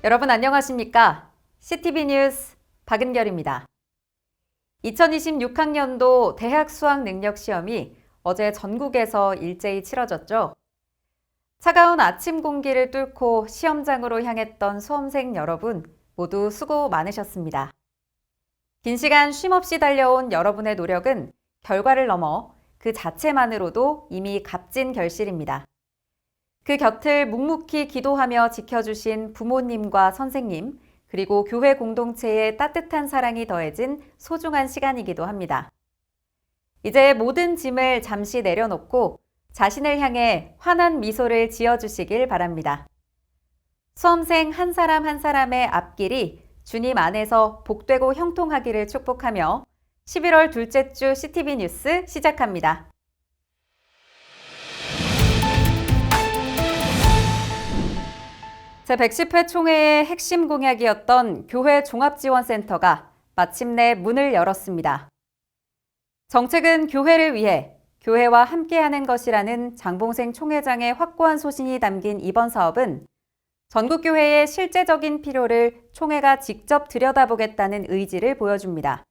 여러분 안녕하십니까? CTV 뉴스 박은결입니다. 2026학년도 대학 수학 능력 시험이 어제 전국에서 일제히 치러졌죠. 차가운 아침 공기를 뚫고 시험장으로 향했던 수험생 여러분 모두 수고 많으셨습니다. 긴 시간 쉼없이 달려온 여러분의 노력은 결과를 넘어 그 자체만으로도 이미 값진 결실입니다. 그 곁을 묵묵히 기도하며 지켜주신 부모님과 선생님, 그리고 교회 공동체의 따뜻한 사랑이 더해진 소중한 시간이기도 합니다. 이제 모든 짐을 잠시 내려놓고 자신을 향해 환한 미소를 지어주시길 바랍니다. 수험생 한 사람 한 사람의 앞길이 주님 안에서 복되고 형통하기를 축복하며 11월 둘째 주 CTV 뉴스 시작합니다. 제110회 총회의 핵심 공약이었던 교회 종합지원센터가 마침내 문을 열었습니다. 정책은 교회를 위해 교회와 함께하는 것이라는 장봉생 총회장의 확고한 소신이 담긴 이번 사업은 전국교회의 실제적인 필요를 총회가 직접 들여다보겠다는 의지를 보여줍니다.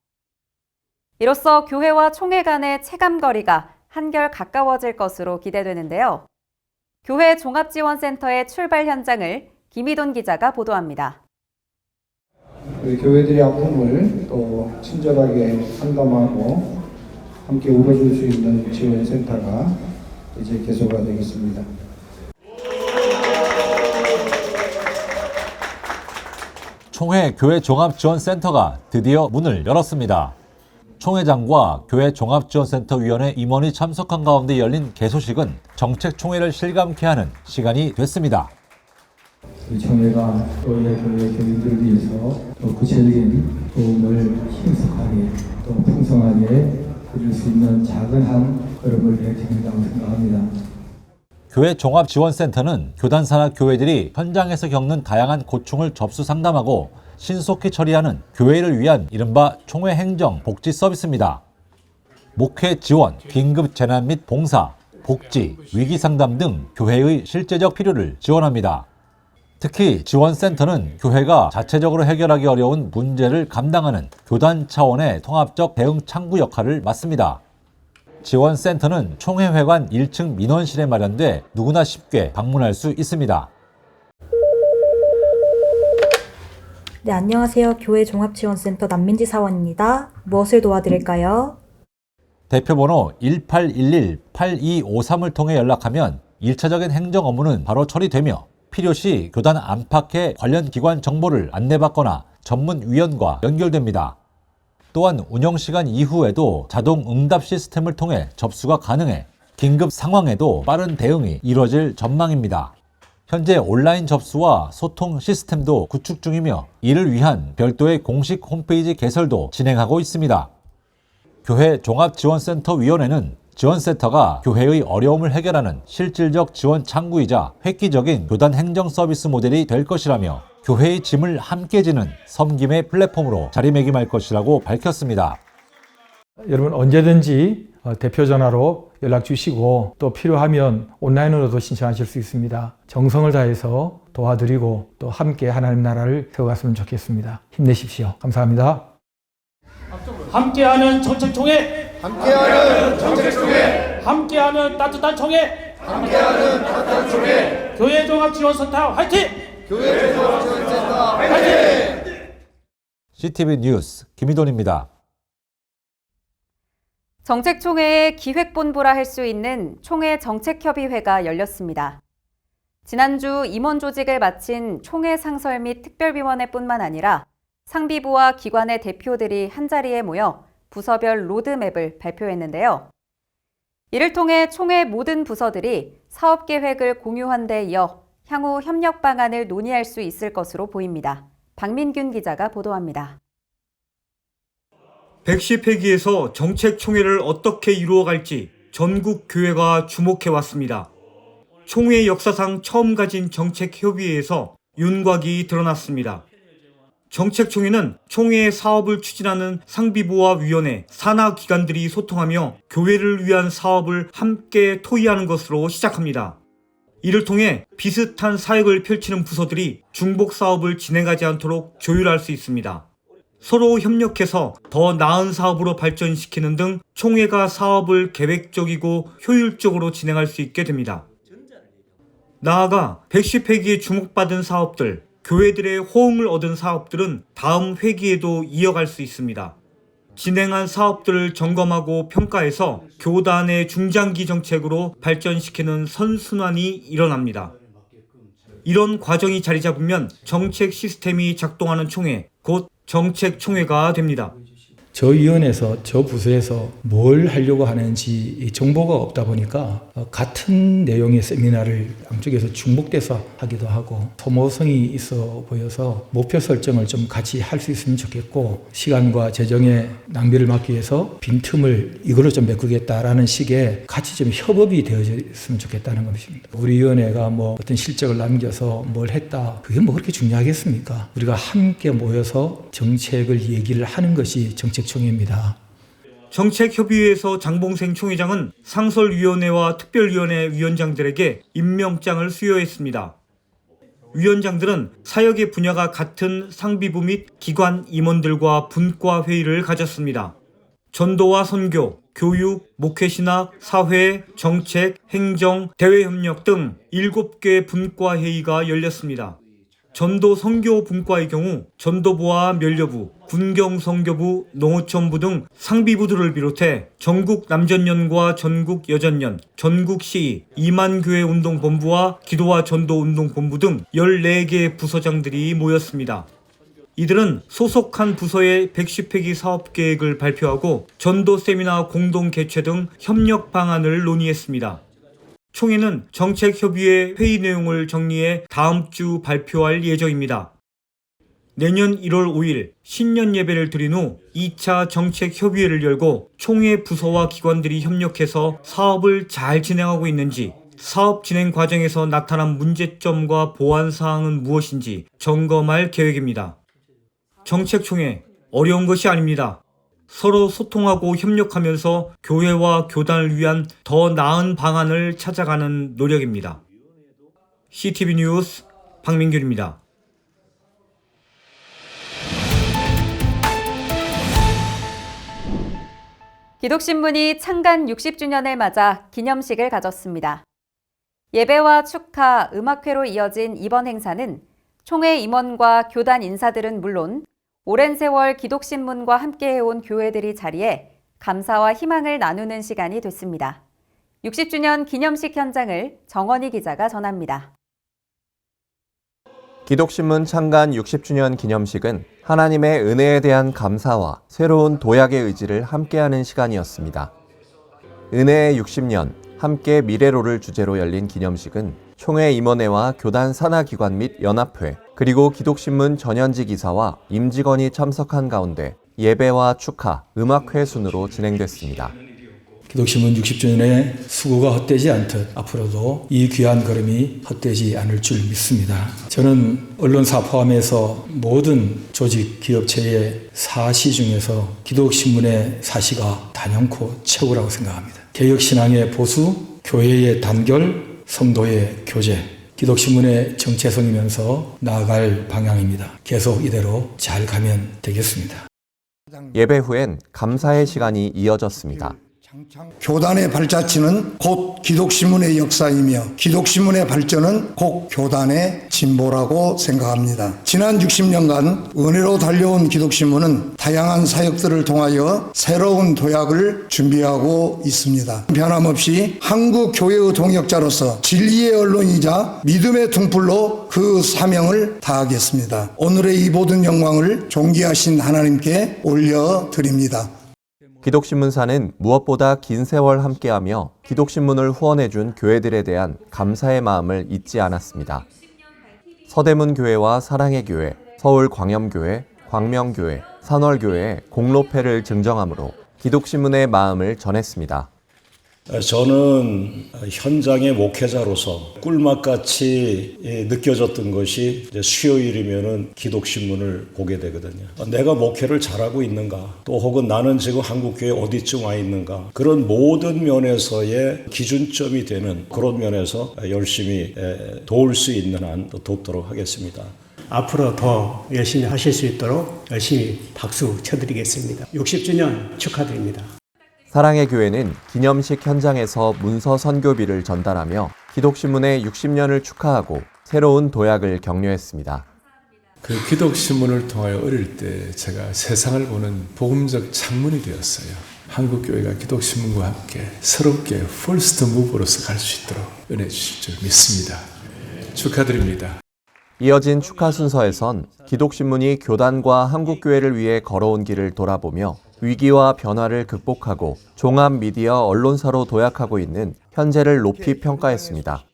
이로써 교회와 총회 간의 체감거리가 한결 가까워질 것으로 기대되는데요. 교회 종합지원센터의 출발 현장을 김희돈 기자가 보도합니다. 우리 교회들의 아픔을 또 친절하게 상담하고 함께 울어줄 수 있는 지원센터가 이제 개소가 되겠습니다. 총회 교회 종합지원센터가 드디어 문을 열었습니다. 총회장과 교회 종합지원센터위원회 임원이 참석한 가운데 열린 개소식은 정책총회를 실감케 하는 시간이 됐습니다. 이 총회가 교회 교인들을 위해서 또 구체적인 도움을 신속하게 또 풍성하게 해줄 수 있는 작은 한 걸음을 내딛는다고 생각합니다. 교회 종합지원센터는 교단 산하 교회들이 현장에서 겪는 다양한 고충을 접수 상담하고 신속히 처리하는 교회를 위한 이른바 총회 행정 복지 서비스입니다. 목회 지원, 긴급 재난 및 봉사, 복지, 위기 상담 등 교회의 실제적 필요를 지원합니다. 특히 지원센터는 교회가 자체적으로 해결하기 어려운 문제를 감당하는 교단 차원의 통합적 대응 창구 역할을 맡습니다. 지원센터는 총회회관 1층 민원실에 마련돼 누구나 쉽게 방문할 수 있습니다. 네, 안녕하세요. 교회 종합지원센터 남민지 사원입니다. 무엇을 도와드릴까요? 대표번호 1811-8253을 통해 연락하면 1차적인 행정 업무는 바로 처리되며 필요시 교단 안팎의 관련 기관 정보를 안내받거나 전문위원과 연결됩니다. 또한 운영시간 이후에도 자동 응답 시스템을 통해 접수가 가능해 긴급 상황에도 빠른 대응이 이뤄질 전망입니다. 현재 온라인 접수와 소통 시스템도 구축 중이며 이를 위한 별도의 공식 홈페이지 개설도 진행하고 있습니다. 교회 종합지원센터위원회는 지원센터가 교회의 어려움을 해결하는 실질적 지원 창구이자 획기적인 교단 행정 서비스 모델이 될 것이라며 교회의 짐을 함께 지는 섬김의 플랫폼으로 자리매김할 것이라고 밝혔습니다. 여러분 언제든지 대표 전화로 연락 주시고 또 필요하면 온라인으로도 신청하실 수 있습니다. 정성을 다해서 도와드리고 또 함께 하나님 나라를 세워갔으면 좋겠습니다. 힘내십시오. 감사합니다. 함께하는 정책총회, 함께하는 정책총회, 함께하는 따뜻한 총회, 함께하는 따뜻한 총회, 교회 종합지원센터 화이팅! 교회 종합지원센터 화이팅! CTV 뉴스 김희돈입니다. 정책총회의 기획본부라 할 수 있는 총회 정책협의회가 열렸습니다. 지난주 임원 조직을 마친 총회 상설 및 특별위원회뿐만 아니라 상비부와 기관의 대표들이 한자리에 모여 부서별 로드맵을 발표했는데요. 이를 통해 총회 모든 부서들이 사업 계획을 공유한 데 이어 향후 협력 방안을 논의할 수 있을 것으로 보입니다. 박민균 기자가 보도합니다. 110회기에서 정책총회를 어떻게 이루어갈지 전국 교회가 주목해왔습니다. 총회 역사상 처음 가진 정책협의회에서 윤곽이 드러났습니다. 정책총회는 총회의 사업을 추진하는 상비부와 위원회, 산하기관들이 소통하며 교회를 위한 사업을 함께 토의하는 것으로 시작합니다. 이를 통해 비슷한 사역을 펼치는 부서들이 중복 사업을 진행하지 않도록 조율할 수 있습니다. 서로 협력해서 더 나은 사업으로 발전시키는 등 총회가 사업을 계획적이고 효율적으로 진행할 수 있게 됩니다. 나아가 110회기에 주목받은 사업들, 교회들의 호응을 얻은 사업들은 다음 회기에도 이어갈 수 있습니다. 진행한 사업들을 점검하고 평가해서 교단의 중장기 정책으로 발전시키는 선순환이 일어납니다. 이런 과정이 자리 잡으면 정책 시스템이 작동하는 총회, 곧 정책총회가 됩니다. 저 위원회에서 저 부서에서 뭘 하려고 하는지 정보가 없다 보니까 같은 내용의 세미나를 양쪽에서 중복돼서 하기도 하고 소모성이 있어 보여서 목표 설정을 좀 같이 할 수 있으면 좋겠고 시간과 재정의 낭비를 막기 위해서 빈틈을 이걸로 좀 메꾸겠다라는 식의 같이 좀 협업이 되어졌으면 좋겠다는 것입니다. 우리 위원회가 뭐 어떤 실적을 남겨서 뭘 했다 그게 뭐 그렇게 중요하겠습니까? 우리가 함께 모여서 정책을 얘기를 하는 것이 정책총회입니다. 정책협의회에서 장봉생 총회장은 상설위원회와 특별위원회 위원장들에게 임명장을 수여했습니다. 위원장들은 사역의 분야가 같은 상비부 및 기관 임원들과 분과 회의를 가졌습니다. 전도와 선교, 교육, 목회신학, 사회, 정책, 행정, 대외협력 등 7개 분과 회의가 열렸습니다. 전도 선교 분과의 경우 전도부와 면려부, 군경선교부, 농어촌부 등 상비부들을 비롯해 전국 남전연과 전국 여전연, 전국 시의, 이만교회 운동본부와 기도와 전도 운동본부 등 14개 부서장들이 모였습니다. 이들은 소속한 부서의 110회기 사업계획을 발표하고 전도 세미나 공동 개최 등 협력 방안을 논의했습니다. 총회는 정책협의회 회의 내용을 정리해 다음 주 발표할 예정입니다. 내년 1월 5일 신년 예배를 드린 후 2차 정책협의회를 열고 총회 부서와 기관들이 협력해서 사업을 잘 진행하고 있는지, 사업 진행 과정에서 나타난 문제점과 보완사항은 무엇인지 점검할 계획입니다. 정책총회 어려운 것이 아닙니다. 서로 소통하고 협력하면서 교회와 교단을 위한 더 나은 방안을 찾아가는 노력입니다. CTV 뉴스 박민규입니다. 기독신문이 창간 60주년을 맞아 기념식을 가졌습니다. 예배와 축하, 음악회로 이어진 이번 행사는 총회 임원과 교단 인사들은 물론 오랜 세월 기독신문과 함께해온 교회들이 자리해 감사와 희망을 나누는 시간이 됐습니다. 60주년 기념식 현장을 정원희 기자가 전합니다. 기독신문 창간 60주년 기념식은 하나님의 은혜에 대한 감사와 새로운 도약의 의지를 함께하는 시간이었습니다. 은혜의 60년, 함께 미래로를 주제로 열린 기념식은 총회 임원회와 교단 산하기관 및 연합회, 그리고 기독신문 전현직 이사와 임직원이 참석한 가운데 예배와 축하, 음악회 순으로 진행됐습니다. 기독신문 60주년의 수고가 헛되지 않듯 앞으로도 이 귀한 걸음이 헛되지 않을 줄 믿습니다. 저는 언론사 포함해서 모든 조직 기업체의 사시 중에서 기독신문의 사시가 단연코 최고라고 생각합니다. 개혁신앙의 보수, 교회의 단결, 성도의 교제, 기독신문의 정체성이면서 나아갈 방향입니다. 계속 이대로 잘 가면 되겠습니다. 예배 후엔 감사의 시간이 이어졌습니다. 교단의 발자취는 곧 기독신문의 역사이며 기독신문의 발전은 곧 교단의 진보라고 생각합니다. 지난 60년간 은혜로 달려온 기독신문은 다양한 사역들을 통하여 새로운 도약을 준비하고 있습니다. 변함없이 한국 교회의 동역자로서 진리의 언론이자 믿음의 등불로 그 사명을 다하겠습니다. 오늘의 이 모든 영광을 존귀하신 하나님께 올려드립니다. 기독신문사는 무엇보다 긴 세월 함께하며 기독신문을 후원해준 교회들에 대한 감사의 마음을 잊지 않았습니다. 서대문교회와 사랑의 교회, 서울광염교회, 광명교회, 산월교회의 공로패를 증정함으로 기독신문의 마음을 전했습니다. 저는 현장의 목회자로서 꿀맛같이 느껴졌던 것이 이제 수요일이면은 기독신문을 보게 되거든요. 내가 목회를 잘하고 있는가, 또 혹은 나는 지금 한국교회 어디쯤 와 있는가, 그런 모든 면에서의 기준점이 되는 그런 면에서 열심히 도울 수 있는 한 돕도록 하겠습니다. 앞으로 더 열심히 하실 수 있도록 열심히 박수 쳐드리겠습니다. 60주년 축하드립니다. 사랑의 교회는 기념식 현장에서 문서 선교비를 전달하며 기독신문의 60년을 축하하고 새로운 도약을 격려했습니다. 그 기독신문을 통하여 어릴 때 제가 세상을 보는 복음적 창문이 되었어요. 한국교회가 기독신문과 함께 새롭게 퍼스트 무브로서 갈 수 있도록 은혜 주실 줄 믿습니다. 축하드립니다. 이어진 축하 순서에선 기독신문이 교단과 한국교회를 위해 걸어온 길을 돌아보며 위기와 변화를 극복하고 종합 미디어 언론사로 도약하고 있는 현재를 높이 평가했습니다.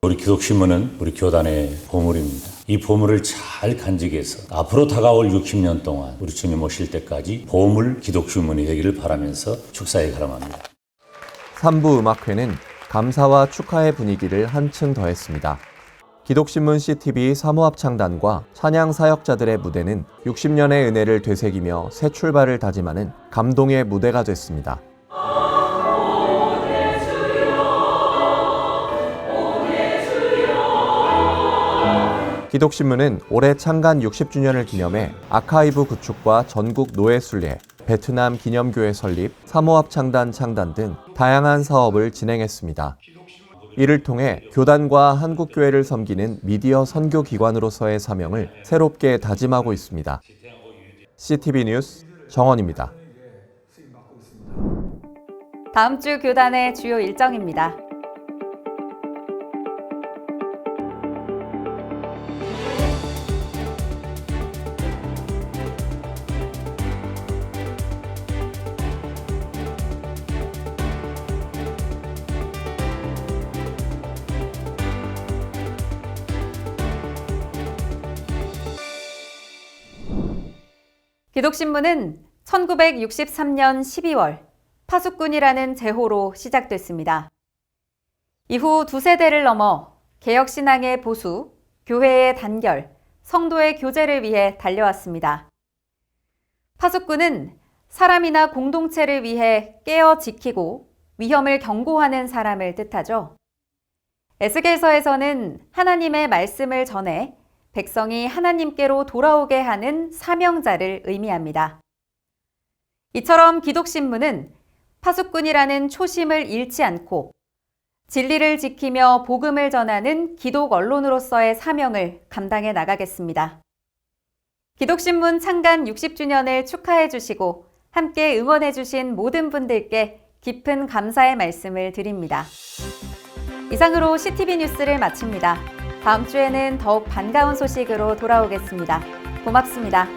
우리 기독신문은 우리 교단의 보물입니다. 이 보물을 잘 간직해서 앞으로 다가올 60년 동안 우리 주님 오실 때까지 보물 기독신문이 되기를 바라면서 축사에 가름합니다. 3부 음악회는 감사와 축하의 분위기를 한층 더했습니다. 기독신문 CTV 사모합창단과 찬양 사역자들의 무대는 60년의 은혜를 되새기며 새 출발을 다짐하는 감동의 무대가 됐습니다. 기독신문은 올해 창간 60주년을 기념해 아카이브 구축과 전국 노예 순례, 베트남 기념교회 설립, 사모합창단 창단 등 다양한 사업을 진행했습니다. 이를 통해 교단과 한국교회를 섬기는 미디어 선교기관으로서의 사명을 새롭게 다짐하고 있습니다. CTV 뉴스 정원입니다. 다음 주 교단의 주요 일정입니다. 기독신문은 1963년 12월 파수꾼이라는 제호로 시작됐습니다. 이후 두세 대를 넘어 개혁신앙의 보수, 교회의 단결, 성도의 교제를 위해 달려왔습니다. 파수꾼은 사람이나 공동체를 위해 깨어 지키고 위험을 경고하는 사람을 뜻하죠. 에스겔서에서는 하나님의 말씀을 전해 백성이 하나님께로 돌아오게 하는 사명자를 의미합니다. 이처럼 기독신문은 파수꾼이라는 초심을 잃지 않고 진리를 지키며 복음을 전하는 기독 언론으로서의 사명을 감당해 나가겠습니다. 기독신문 창간 60주년을 축하해 주시고 함께 응원해 주신 모든 분들께 깊은 감사의 말씀을 드립니다. 이상으로 CTV 뉴스를 마칩니다. 다음 주에는 더욱 반가운 소식으로 돌아오겠습니다. 고맙습니다.